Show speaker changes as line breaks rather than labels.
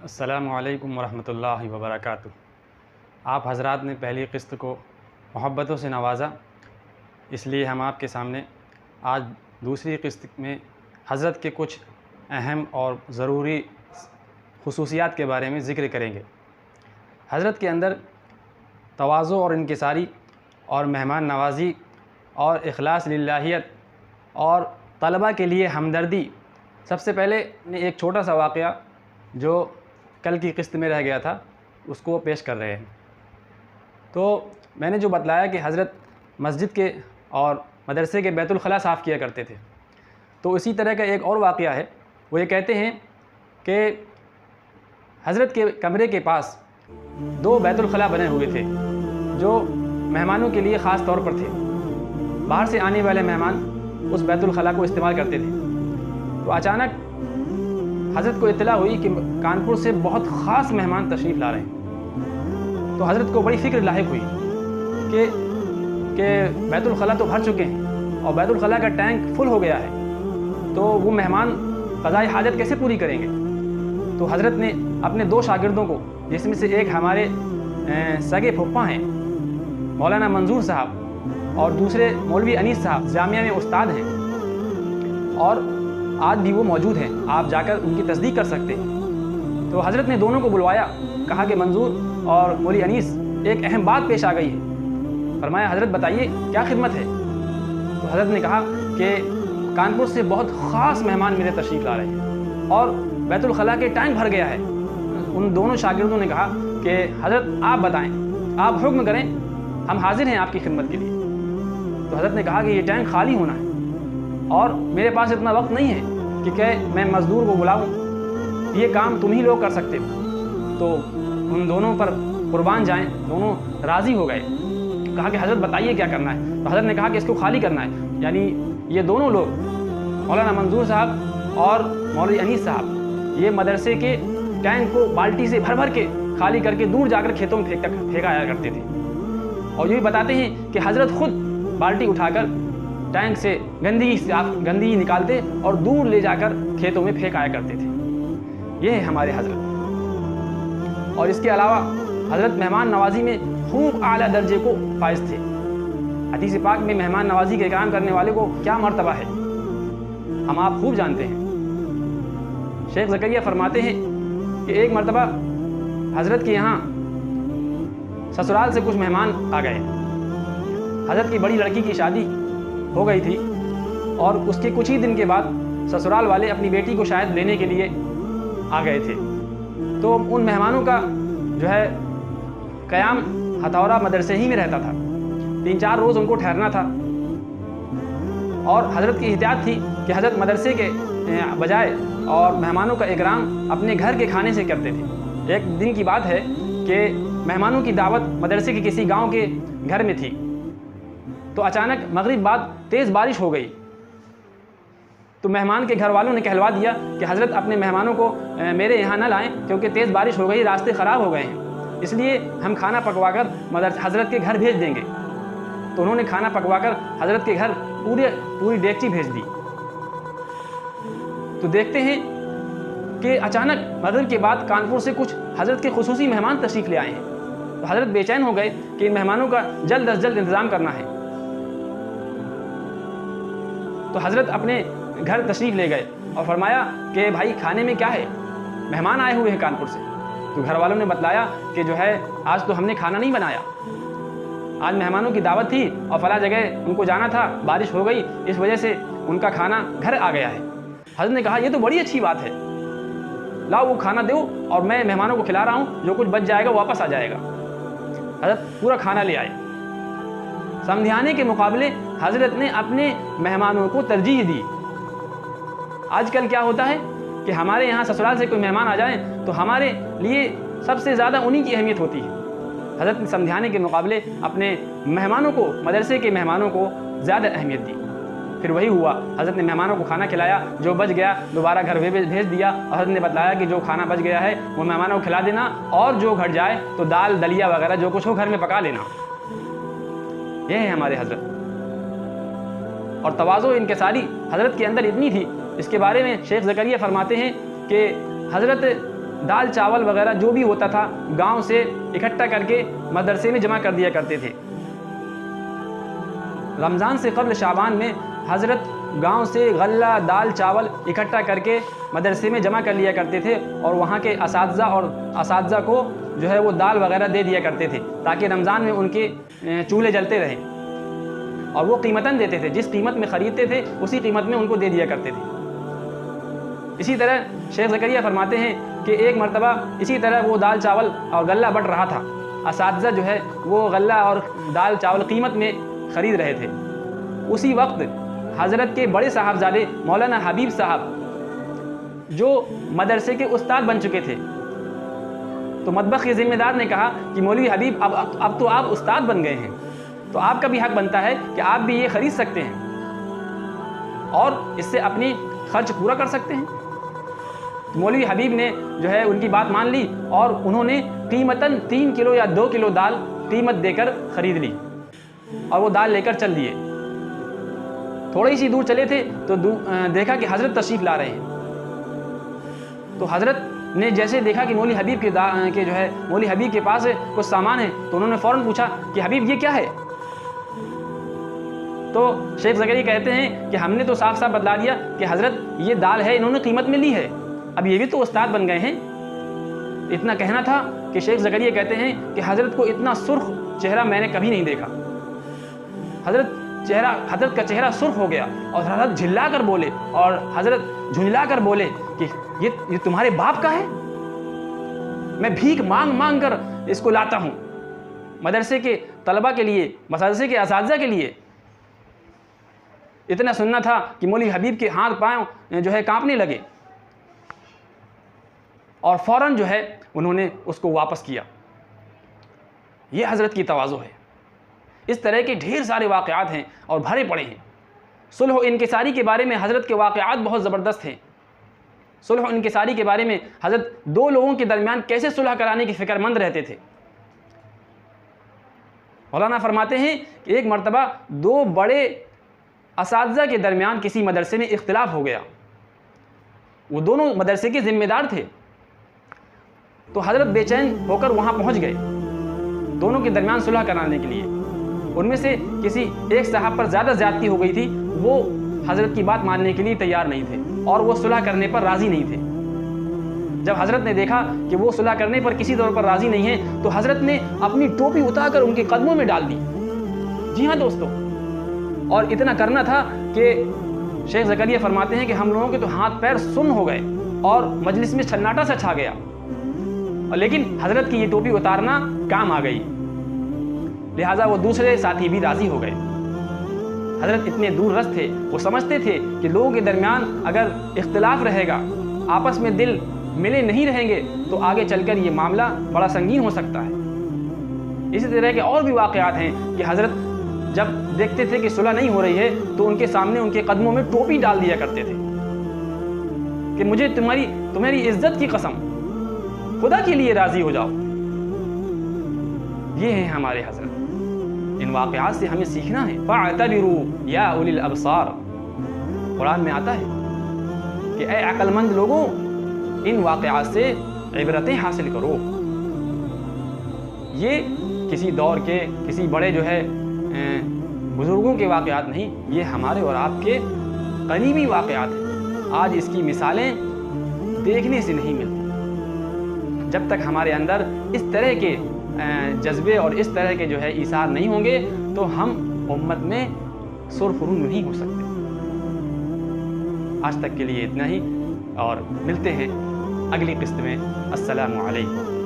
السلام علیکم ورحمۃ اللہ وبرکاتہ۔ آپ حضرات نے پہلی قسط کو محبتوں سے نوازا، اس لیے ہم آپ کے سامنے آج دوسری قسط میں حضرت کے کچھ اہم اور ضروری خصوصیات کے بارے میں ذکر کریں گے۔ حضرت کے اندر تواضع اور انکساری اور مہمان نوازی اور اخلاص للہیت اور طلباء کے لیے ہمدردی۔ سب سے پہلے ایک چھوٹا سا واقعہ جو کل کی قسط میں رہ گیا تھا اس کو پیش کر رہے ہیں۔ تو میں نے جو بتلایا کہ حضرت مسجد کے اور مدرسے کے بیت الخلاء صاف کیا کرتے تھے، تو اسی طرح کا ایک اور واقعہ ہے۔ وہ یہ کہتے ہیں کہ حضرت کے کمرے کے پاس 2 بیت الخلاء بنے ہوئے تھے جو مہمانوں کے لیے خاص طور پر تھے۔ باہر سے آنے والے مہمان اس بیت الخلاء کو استعمال کرتے تھے۔ تو اچانک حضرت کو اطلاع ہوئی کہ کانپور سے بہت خاص مہمان تشریف لا رہے ہیں۔ تو حضرت کو بڑی فکر لاحق ہوئی کہ بیت الخلاء تو بھر چکے ہیں اور بیت الخلاء کا ٹینک فل ہو گیا ہے، تو وہ مہمان قضاء حاجت کیسے پوری کریں گے؟ تو حضرت نے اپنے 2 شاگردوں کو، جس میں سے ایک ہمارے سگے پھپھا ہیں مولانا منظور صاحب اور دوسرے مولوی انیس صاحب جامعہ میں استاد ہیں اور آج بھی وہ موجود ہیں، آپ جا کر ان کی تصدیق کر سکتے ہیں۔ تو حضرت نے دونوں کو بلوایا، کہا کہ منظور اور مولوی انیس ایک اہم بات پیش آ گئی ہے۔ فرمایا حضرت بتائیے کیا خدمت ہے؟ تو حضرت نے کہا کہ کانپور سے بہت خاص مہمان میرے تشریف لا رہے ہیں اور بیت الخلاء کے ٹینک بھر گیا ہے۔ ان دونوں شاگردوں نے کہا کہ حضرت آپ بتائیں، آپ حکم کریں، ہم حاضر ہیں آپ کی خدمت کے لیے۔ تو حضرت نے کہا کہ یہ ٹینک خالی ہونا ہے اور میرے پاس اتنا وقت نہیں ہے کہ میں مزدور کو بلاؤں، یہ کام تم ہی لوگ کر سکتے ہو۔ تو ان دونوں پر قربان جائیں، دونوں راضی ہو گئے۔ کہا کہ حضرت بتائیے کیا کرنا ہے؟ تو حضرت نے کہا کہ اس کو خالی کرنا ہے، یعنی یہ دونوں لوگ مولانا منظور صاحب اور مولوی انیس صاحب یہ مدرسے کے ٹینک کو بالٹی سے بھر کے خالی کر کے دور جا کر کھیتوں میں پھینکا آیا کرتے تھے۔ اور یہ بھی بتاتے ہیں کہ حضرت خود بالٹی اٹھا کر ٹینک سے گندگی نکالتے اور دور لے جا کر کھیتوں میں پھینک آیا کرتے تھے۔ یہ ہے ہمارے حضرت۔ اور اس کے علاوہ حضرت مہمان نوازی میں خوب اعلیٰ درجے کو فائز تھے۔ حدیث پاک میں مہمان نوازی کے اکرام کرنے والے کو کیا مرتبہ ہے ہم آپ خوب جانتے ہیں۔ شیخ زکریا فرماتے ہیں کہ ایک مرتبہ حضرت کے یہاں سسرال سے کچھ مہمان آ گئے۔ حضرت کی بڑی لڑکی کی شادی ہو گئی تھی اور اس کے کچھ ہی دن کے بعد سسرال والے اپنی بیٹی کو شاید لینے کے لیے آ گئے تھے۔ تو ان مہمانوں کا جو ہے قیام ہتھورا مدرسے ہی میں رہتا تھا، 3-4 روز ان کو ٹھہرنا تھا اور حضرت کی احتیاط تھی کہ حضرت مدرسے کے بجائے اور مہمانوں کا اکرام اپنے گھر کے کھانے سے کرتے تھے۔ ایک دن کی بات ہے کہ مہمانوں کی دعوت مدرسے کے کسی گاؤں کے گھر میں تھی، تو اچانک مغرب بعد تیز بارش ہو گئی۔ تو مہمان کے گھر والوں نے کہلوا دیا کہ حضرت اپنے مہمانوں کو میرے یہاں نہ لائیں کیونکہ تیز بارش ہو گئی، راستے خراب ہو گئے ہیں، اس لیے ہم کھانا پکوا کر حضرت کے گھر بھیج دیں گے۔ تو انہوں نے کھانا پکوا کر حضرت کے گھر پوری ڈیگچی بھیج دی۔ تو دیکھتے ہیں کہ اچانک مغرب کے بعد کانپور سے کچھ حضرت کے خصوصی مہمان تشریف لے آئے ہیں۔ تو حضرت بے چین ہو گئے کہ ان مہمانوں کا جلد از جلد انتظام کرنا ہے۔ تو حضرت اپنے گھر تشریف لے گئے اور فرمایا کہ بھائی کھانے میں کیا ہے؟ مہمان آئے ہوئے ہیں کانپور سے۔ تو گھر والوں نے بتلایا کہ جو ہے آج تو ہم نے کھانا نہیں بنایا، آج مہمانوں کی دعوت تھی اور فلاں جگہ ان کو جانا تھا، بارش ہو گئی، اس وجہ سے ان کا کھانا گھر آ گیا ہے۔ حضرت نے کہا یہ تو بڑی اچھی بات ہے، لاؤ وہ کھانا دو اور میں مہمانوں کو کھلا رہا ہوں، جو کچھ بچ جائے گا واپس آ جائے گا۔ حضرت پورا کھانا لے آئے۔ سمجھانے کے مقابلے حضرت نے اپنے مہمانوں کو ترجیح دی۔ آج کل کیا ہوتا ہے کہ ہمارے یہاں سسرال سے کوئی مہمان آ جائیں تو ہمارے لیے سب سے زیادہ انہی کی اہمیت ہوتی ہے۔ حضرت نے سمجھانے کے مقابلے اپنے مہمانوں کو، مدرسے کے مہمانوں کو زیادہ اہمیت دی۔ پھر وہی ہوا، حضرت نے مہمانوں کو کھانا کھلایا، جو بچ گیا دوبارہ گھر بھیج دیا اور حضرت نے بتلایا کہ جو کھانا بچ گیا ہے وہ مہمانوں کو کھلا دینا اور جو گھٹ جائے تو دال دلیا وغیرہ جو کچھ ہو گھر میں پکا لینا۔ یہ ہے ہمارے حضرت۔ اور تواضع و انکساری حضرت کے اندر اتنی تھی، اس کے بارے میں شیخ زکریا فرماتے ہیں کہ حضرت دال چاول وغیرہ جو بھی ہوتا تھا گاؤں سے اکٹھا کر کے مدرسے میں جمع کر دیا کرتے تھے۔ رمضان سے قبل شعبان میں حضرت گاؤں سے غلہ دال چاول اکٹھا کر کے مدرسے میں جمع کر لیا کرتے تھے، اور وہاں کے اساتذہ کو جو ہے وہ دال وغیرہ دے دیا کرتے تھے تاکہ رمضان میں ان کے چولہے جلتے رہیں، اور وہ قیمتاً دیتے تھے، جس قیمت میں خریدتے تھے اسی قیمت میں ان کو دے دیا کرتے تھے۔ اسی طرح شیخ زکریا فرماتے ہیں کہ ایک مرتبہ اسی طرح وہ دال چاول اور غلہ بٹ رہا تھا، اساتذہ جو ہے وہ غلہ اور دال چاول قیمت میں خرید رہے تھے۔ اسی وقت حضرت کے بڑے صاحبزادے مولانا حبیب صاحب جو مدرسے کے استاد بن چکے تھے، تو مطبخ کے ذمہ دار نے کہا کہ مولوی حبیب اب تو آپ استاد بن گئے ہیں، تو آپ کا بھی حق بنتا ہے کہ آپ بھی یہ خرید سکتے ہیں اور اس سے اپنی خرچ پورا کر سکتے ہیں۔ مولوی حبیب نے جو ہے ان کی بات مان لی، اور انہوں نے قیمتاً 3 کلو یا 2 کلو دال قیمت دے کر خرید لی، اور وہ دال لے کر چل دیے۔ تھوڑی سی دور چلے تھے تو دیکھا کہ حضرت تشریف لا رہے ہیں، تو حضرت نے جیسے دیکھا کہ مولوی حبیب مولوی حبیب کے پاس کچھ سامان ہے، تو انہوں نے فوراً پوچھا کہ حبیب یہ کیا ہے؟ تو شیخ زکریا کہتے ہیں کہ ہم نے تو صاف صاف بتلا دیا کہ حضرت یہ دال ہے، انہوں نے قیمت میں لی ہے، اب یہ بھی تو استاد بن گئے ہیں۔ اتنا کہنا تھا کہ شیخ زکریا کہتے ہیں کہ حضرت کو اتنا سرخ چہرہ میں نے کبھی نہیں دیکھا۔ حضرت کا چہرہ سرخ ہو گیا، اور حضرت جھلا کر بولے، اور حضرت جھنجلا کر بولے کہ یہ تمہارے باپ کا ہے؟ میں بھیک مانگ مانگ کر اس کو لاتا ہوں مدرسے کے طلبہ کے لیے، مدرسے کے اساتذہ کے لیے۔ اتنا سننا تھا کہ مولوی حبیب کے ہاتھ پاؤں جو ہے کانپنے لگے، اور فوراً جو ہے انہوں نے اس کو واپس کیا۔ یہ حضرت کی تواضع ہے۔ اس طرح کے ڈھیر سارے واقعات ہیں اور بھرے پڑے ہیں۔ صلح و انکساری کے بارے میں حضرت کے واقعات بہت زبردست ہیں۔ صلح و انکساری کے بارے میں حضرت 2 لوگوں کے درمیان کیسے صلح کرانے کی فکر مند رہتے تھے۔ مولانا فرماتے ہیں کہ ایک مرتبہ 2 بڑے اساتذہ کے درمیان کسی مدرسے میں اختلاف ہو گیا، وہ دونوں مدرسے کے ذمہ دار تھے، تو حضرت بے چین ہو کر وہاں پہنچ گئے دونوں کے درمیان صلح کرانے کے لیے۔ ان میں سے کسی ایک صاحب پر زیادہ زیادتی ہو گئی تھی، وہ حضرت کی بات ماننے کے لیے تیار نہیں تھے اور وہ صلح کرنے پر راضی نہیں تھے۔ جب حضرت نے دیکھا کہ وہ صلح کرنے پر کسی طور پر راضی نہیں ہے، تو حضرت نے اپنی ٹوپی اتار کر ان کے قدموں میں ڈال دی۔ جی ہاں دوستو، اور اتنا کرنا تھا کہ شیخ زکریا فرماتے ہیں کہ ہم لوگوں کے تو ہاتھ پیر سن ہو گئے اور مجلس میں سناٹا سا چھا گیا، لیکن حضرت کی یہ ٹوپی اتارنا کام آ گئی، لہٰذا وہ دوسرے ساتھی بھی راضی ہو گئے۔ حضرت اتنے دور رس تھے، وہ سمجھتے تھے کہ لوگوں کے درمیان اگر اختلاف رہے گا، آپس میں دل ملے نہیں رہیں گے، تو آگے چل کر یہ معاملہ بڑا سنگین ہو سکتا ہے۔ اسی طرح کے اور بھی واقعات ہیں کہ حضرت جب دیکھتے تھے کہ صلح نہیں ہو رہی ہے تو ان کے سامنے ان کے قدموں میں ٹوپی ڈال دیا کرتے تھے کہ مجھے تمہاری عزت کی قسم، خدا کے لیے راضی ہو جاؤ۔ یہ ہیں ہمارے حضرت۔ ان واقعات سے ہمیں سیکھنا ہے۔ فَاعْتَبِرُوا يَا أُولِي الْأَبْصَارِ، قرآن میں آتا ہے کہ اے عقل مند لوگوں، ان واقعات سے عبرتیں حاصل کرو۔ یہ کسی دور کے کسی بڑے جو ہے بزرگوں کے واقعات نہیں، یہ ہمارے اور آپ کے قریبی واقعات ہیں۔ آج اس کی مثالیں دیکھنے سے نہیں ملتی۔ جب تک ہمارے اندر اس طرح کے جذبے اور اس طرح کے جو ہے ایثار نہیں ہوں گے تو ہم امت میں سرخرو نہیں ہو سکتے۔ آج تک کے لیے اتنا ہی، اور ملتے ہیں اگلی قسط میں۔ السلام علیکم۔